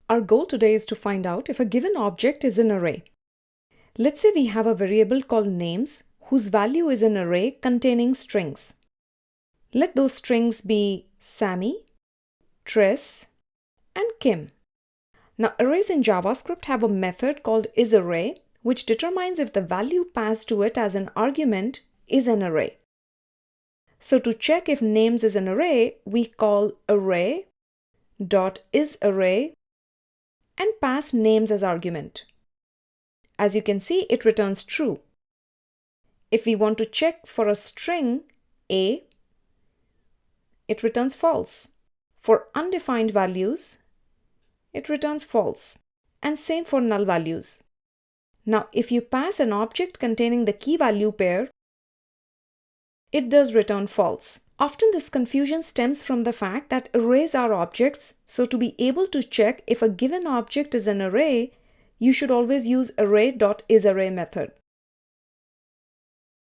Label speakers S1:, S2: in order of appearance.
S1: Our goal today is to find out if a given object is an array. Let's say we have a variable called names whose value is an array containing strings. Let those strings be Sammy, Tress, and Kim. Now, arrays in JavaScript have a method called isArray, which determines if the value passed to it as an argument is an array. So to check if names is an array, we call array.isArray and pass names as argument. As you can see, it returns true. If we want to check for a string A, it returns false. For undefined values, it returns false. And same for null values. Now, if you pass an object containing the key value pair, it does return false. Often this confusion stems from the fact that arrays are objects, so to be able to check if a given object is an array, you should always use array.isArray method.